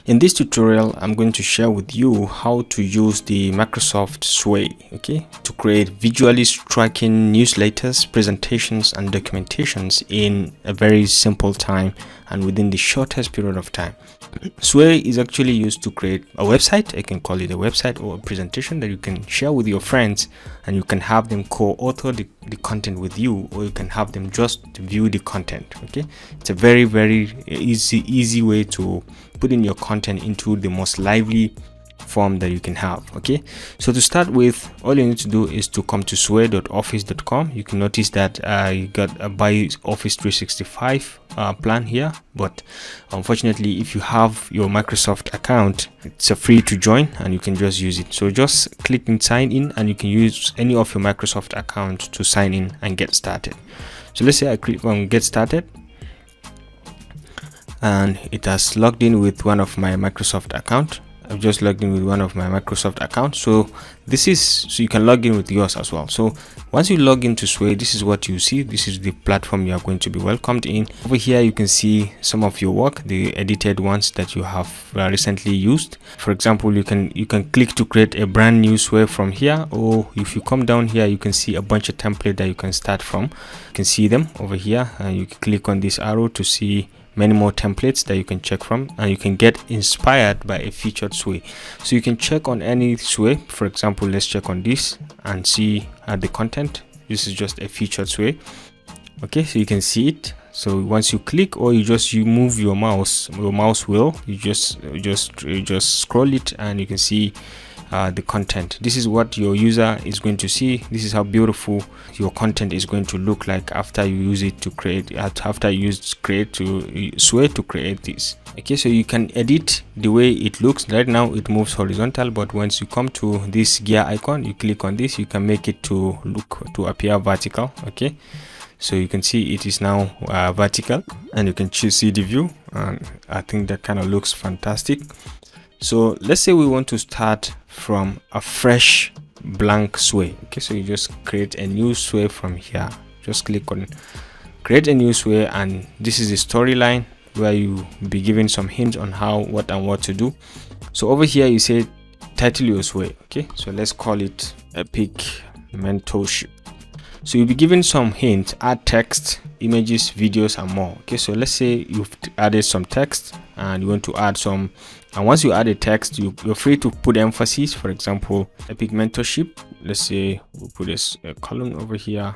In this tutorial, I'm going to share with you how to use the Microsoft Sway, to create visually striking newsletters, presentations, and documentations in a very simple time and within the shortest period of time. Sway is actually used to create a website. I can call it a website or a presentation that you can share with your friends, and you can have them co-author the content with you, or you can have them just view the content. It's a very easy way to put in your content into the most lively form that you can have. So to start with, all you need to do is to come to sway.office.com. You can notice that I got a buy Office 365 plan here, but unfortunately, if you have your Microsoft account, it's a free to join and you can just use it. So just click in sign in, and you can use any of your Microsoft accounts to sign in and get started. So let's say I click on get started, and it has logged in with one of my Microsoft account. I've just logged in with one of my Microsoft accounts. So you can log in with yours as well. So once you log into Sway, this is what you see. This is the platform you are going to be welcomed in. Over here, you can see some of your work, the edited ones that you have recently used. For example, you can click to create a brand new Sway from here, or if you come down here, you can see a bunch of templates that you can start from. You can see them over here, and you can click on this arrow to see many more templates that you can check from, and you can get inspired by a featured Sway. So you can check on any Sway. For example, let's check on this and see the content. This is just a featured Sway. So you can see it. So once you click, or you move your mouse wheel, you just scroll it, and you can see the content. This is what your user is going to see. This is how beautiful your content is going to look like after you use it to create, Sway to create this. So you can edit the way it looks. Right now it moves horizontal, but once you come to this gear icon, you click on this, you can make it to appear vertical. So you can see it is now vertical, and you can see the view, and I think that kind of looks fantastic. So let's say we want to start from a fresh blank Sway. So you just create a new Sway from here. Just click on create a new Sway, and this is the storyline where you be given some hints on what to do. So over here you say title your Sway. So let's call it Epic Mentorship. So you'll be given some hints: add text, images, videos, and more. So let's say you've added some text and you want to add some, and once you add a text, you're free to put emphasis. For example, Epic Mentorship, let's say we'll put a column over here.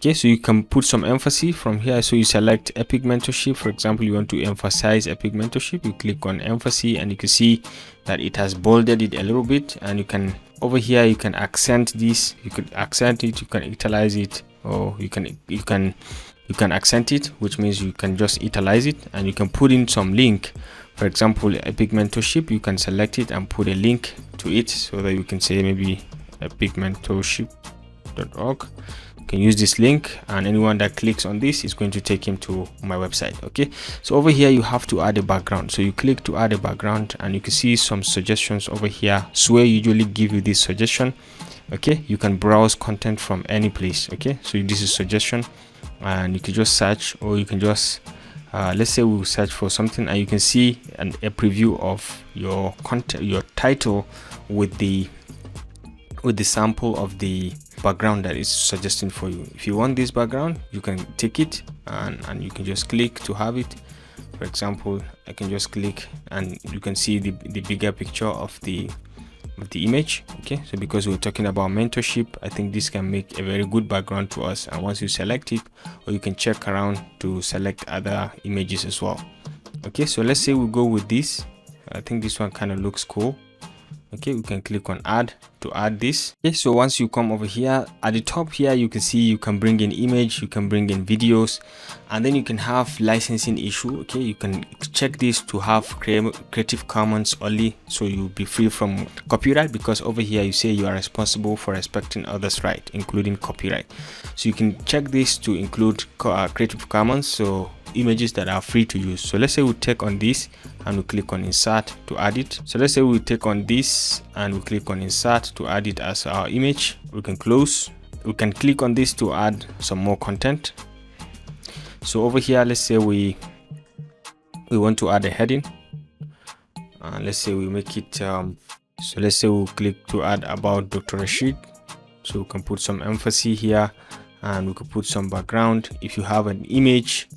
So you can put some emphasis from here. So you select Epic Mentorship. For example, you want to emphasize Epic Mentorship, you click on emphasis, and you can see that it has bolded it a little bit. And you can, over here, you can accent this, you could accent it, you can italize it, or you can accent it, which means you can just italize it, and you can put in some link. For example, Epic Mentorship, you can select it and put a link to it, so that you can say maybe epicmentorship.org. You can use this link, and anyone that clicks on this is going to take him to my website. So over here you have to add a background. So you click to add a background, and you can see some suggestions over here. Sway usually give you this suggestion. You can browse content from any place. So this is suggestion, and you can just search, or you can just let's say we'll search for something, and you can see a preview of your content, your title, with the sample of the background that is suggesting for you. If you want this background, you can take it, and you can just click to have it. For example, I can just click, and you can see the bigger picture of the image. So because we're talking about mentorship, I think this can make a very good background to us. And once you select it, or you can check around to select other images as well. So let's say we go with this. I think this one kind of looks cool. We can click on add to add this. So once you come over here at the top here, you can see you can bring in image, you can bring in videos, and then you can have licensing issue. You can check this to have Creative Commons only, so you'll be free from copyright, because over here you say you are responsible for respecting others' right, including copyright. So you can check this to include Creative Commons, so images that are free to use. So let's say we take on this and we click on insert to add it. So let's say we take on this and we click on insert to add it as our image. We can close. We can click on this to add some more content. So over here, let's say we want to add a heading. and let's say we make it so let's say we'll click to add about Dr. Rashid. So we can put some emphasis here, and we could put some background. If you have an image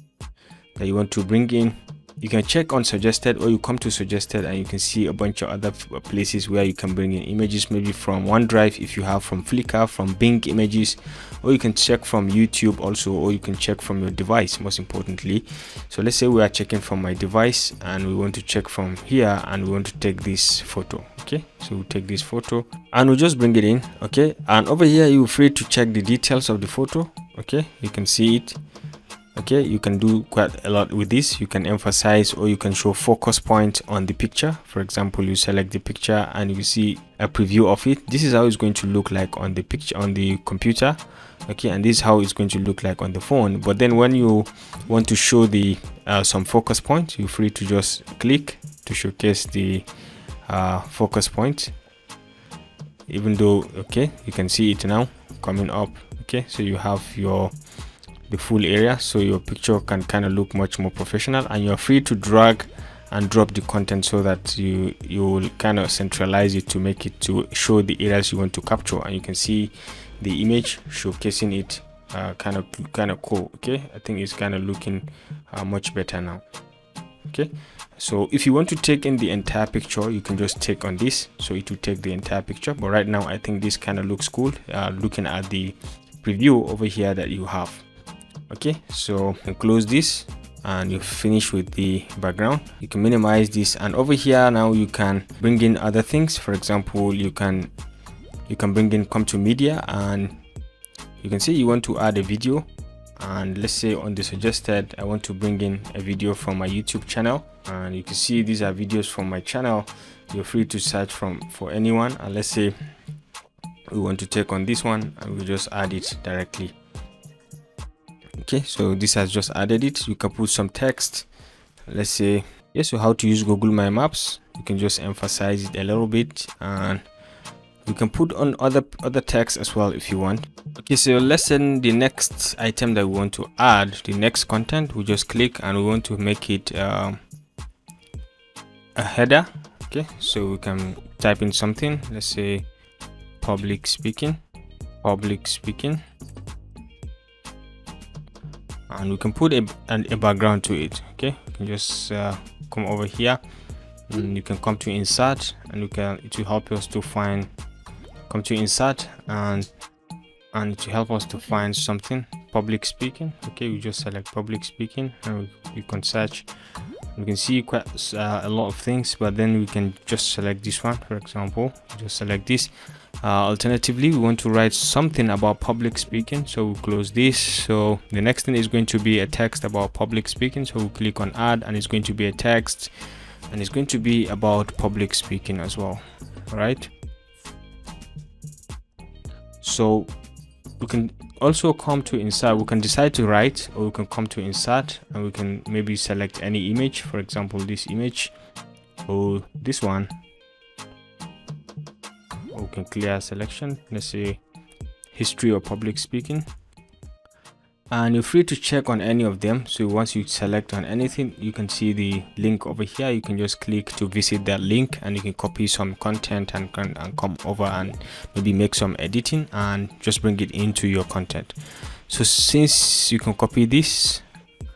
that you want to bring in, you can check on suggested, or you come to suggested and you can see a bunch of other places where you can bring in images, maybe from OneDrive, if you have from Flickr, from Bing Images, or you can check from YouTube also, or you can check from your device most importantly. So let's say we are checking from my device and we want to check from here, and we want to take this photo. Okay, so we'll take this photo and we'll just bring it in. Okay, and over here you're free to check the details of the photo. Okay, you can see it. Okay, you can do quite a lot with this. You can emphasize, or you can show focus point on the picture. For example, you select the picture and you see a preview of it. This is how it's going to look like on the picture on the computer. Okay, and this is how it's going to look like on the phone. But then when you want to show the some focus point, you're free to just click to showcase the focus point. Even though, okay, you can see it now coming up. Okay, so you have the full area, so your picture can kind of look much more professional, and you're free to drag and drop the content so that you will kind of centralize it to make it to show the areas you want to capture, and you can see the image showcasing it. Kind of cool. Okay, I think it's kind of looking much better now. Okay, so if you want to take in the entire picture, you can just take on this, so it will take the entire picture. But right now I think this kind of looks cool looking at the preview over here that you have. Okay, so you close this and you finish with the background. You can minimize this, and over here now you can bring in other things. For example, you can bring in come to media, and you can say you want to add a video, and let's say on the suggested I want to bring in a video from my YouTube channel, and you can see these are videos from my channel. You're free to search for anyone, and let's say we want to take on this one and we just add it directly. Okay, so this has just added it. You can put some text. Let's say, yes, so how to use Google My Maps. You can just emphasize it a little bit, and you can put on other text as well if you want. Okay, so let's say the next item that we want to add, the next content, we just click and we want to make it a header. Okay, so we can type in something. Let's say public speaking, and we can put a background to it. Okay, you can just come over here, and you can come to insert, and it will help us to find, come to insert, and it will help us to find something public speaking. Okay, we just select public speaking, and we can search. You can see quite a lot of things, but then we can just select this one. For example, just select this. Alternatively, we want to write something about public speaking, so we'll close this. So the next thing is going to be a text about public speaking, so we'll click on add, and it's going to be a text, and it's going to be about public speaking as well. All right, so we can also come to insert. We can decide to write, or we can come to insert, and we can maybe select any image. For example, this image or this one. We can clear selection. Let's say history or public speaking, and you're free to check on any of them. So once you select on anything, you can see the link over here. You can just click to visit that link, and you can copy some content and come over and maybe make some editing and just bring it into your content. So since you can copy this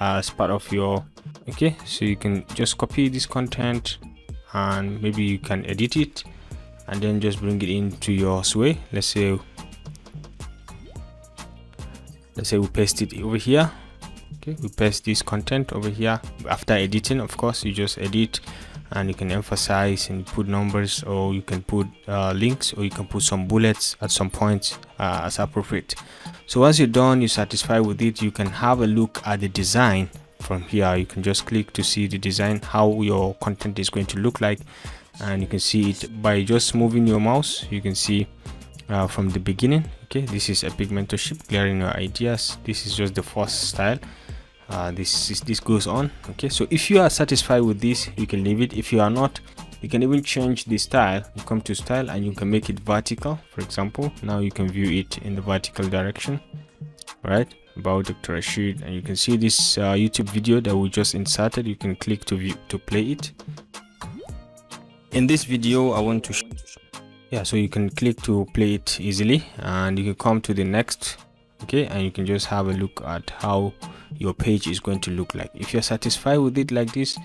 as part of your, okay, so you can just copy this content and maybe you can edit it and then just bring it into your sway. Let's say we paste it over here. Okay, we paste this content over here. After editing, of course, you just edit, and you can emphasize and put numbers, or you can put links, or you can put some bullets at some point as appropriate. So once you're done, you're satisfied with it, you can have a look at the design from here. You can just click to see the design, how your content is going to look like, and you can see it by just moving your mouse. You can see from the beginning. Okay, this is epic mentorship, clearing your ideas. This is just the first style. This goes on. Okay, so if you are satisfied with this, you can leave it. If you are not, you can even change the style. You come to style and you can make it vertical. For example, now you can view it in the vertical direction, right? About Dr. Rashid, and you can see this YouTube video that we just inserted. You can click to view to play it. In this video I want to so you can click to play it easily, and you can come to the next, okay, and you can just have a look at how your page is going to look like. If you're satisfied with it like this,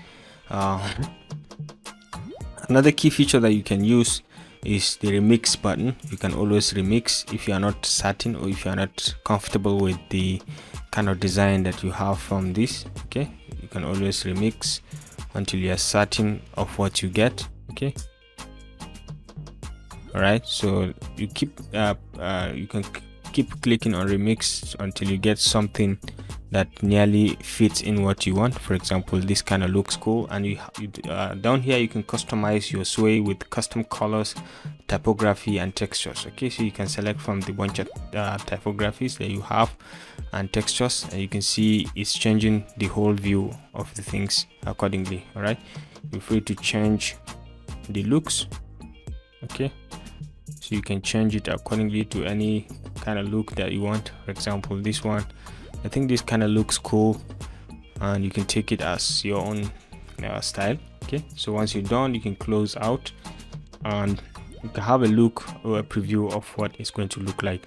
another key feature that you can use is the remix button. You can always remix if you are not certain or if you are not comfortable with the kind of design that you have from this. Okay, you can always remix until you are certain of what you get. Okay, all right, so you keep you can keep clicking on remix until you get something that nearly fits in what you want. For example, this kind of looks cool, and you down here you can customize your sway with custom colors, typography and textures. Okay, so you can select from the bunch of typographies that you have and textures, and you can see it's changing the whole view of the things accordingly. All right, you're free to change the looks. Okay, so you can change it accordingly to any kind of look that you want. For example, this one, I think this kind of looks cool, and you can take it as your own style. Okay, so once you're done, you can close out and you can have a look or a preview of what it's going to look like.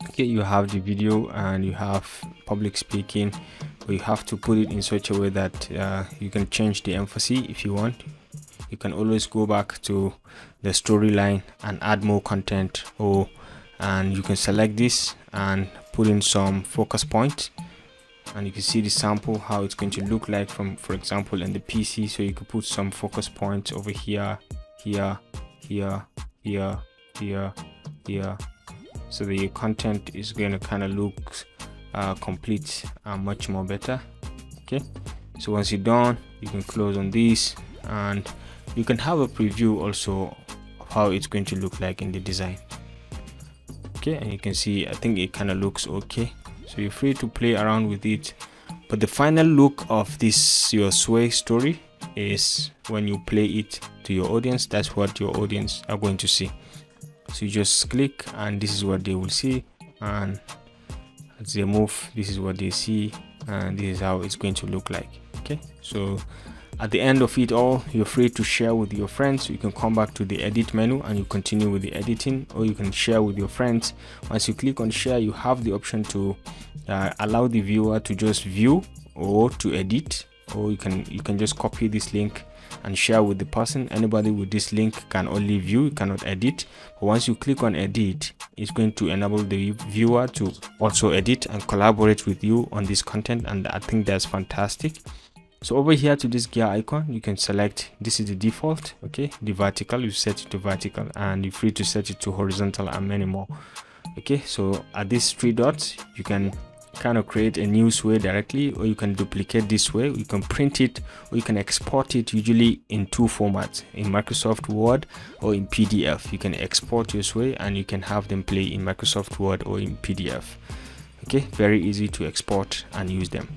Okay, you have the video and you have public speaking, but you have to put it in such a way that you can change the emphasis if you want. You can always go back to the storyline and add more content, and you can select this and put in some focus points, and you can see the sample how it's going to look like from, for example, in the PC. So you could put some focus points over here, here, so that your content is going to kind of look complete and much more better. Okay, so once you're done, you can close on this, and you can have a preview also of how it's going to look like in the design. Okay, and you can see I think it kind of looks okay, so you're free to play around with it. But the final look of this your sway story is when you play it to your audience. That's what your audience are going to see. So you just click and this is what they will see, and as they move, this is what they see, and this is how it's going to look like. Okay, so at the end of it all, you're free to share with your friends. You can come back to the edit menu and you continue with the editing, or you can share with your friends. Once you click on share, you have the option to allow the viewer to just view or to edit, or you can just copy this link and share with the person. Anybody with this link can only view, you cannot edit. But once you click on edit, it's going to enable the viewer to also edit and collaborate with you on this content, and I think that's fantastic. So over here to this gear icon, you can select, this is the default. Okay, the vertical, you set it to vertical, and you're free to set it to horizontal and many more. Okay, so at these 3 dots, you can kind of create a new sway directly, or you can duplicate this way, you can print it, or you can export it, usually in 2 formats, in Microsoft Word or in PDF. You can export your sway and you can have them play in Microsoft Word or in PDF. Okay, very easy to export and use them.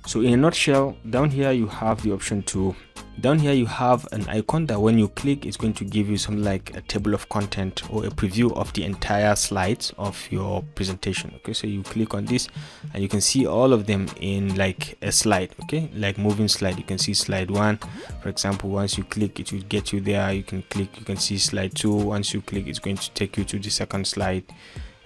So in a nutshell, down here you have the option to, down here you have an icon that when you click, it's going to give you something like a table of content or a preview of the entire slides of your presentation. Okay, so you click on this and you can see all of them in like a slide. Okay, like moving slide, you can see slide 1, for example. Once you click, it will get you there. You can click, you can see slide 2. Once you click, it's going to take you to the second slide.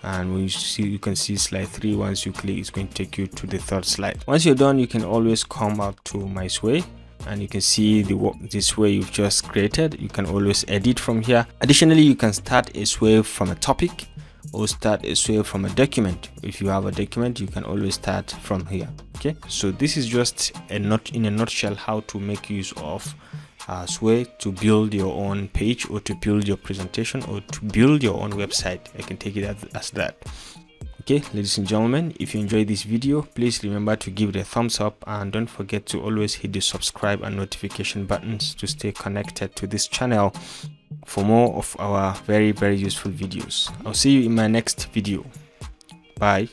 And when you can see slide 3. Once you click, it's going to take you to the 3rd slide. Once you're done, you can always come out to my sway and you can see the sway you've just created. You can always edit from here. Additionally, you can start a sway from a topic or start a sway from a document. If you have a document, you can always start from here. Okay, so this is just in a nutshell how to make use of sway to build your own page, or to build your presentation, or to build your own website. I can take it as that. Okay, ladies and gentlemen, if you enjoyed this video, please remember to give it a thumbs up, and don't forget to always hit the subscribe and notification buttons to stay connected to this channel for more of our very useful videos. I'll see you in my next video. Bye.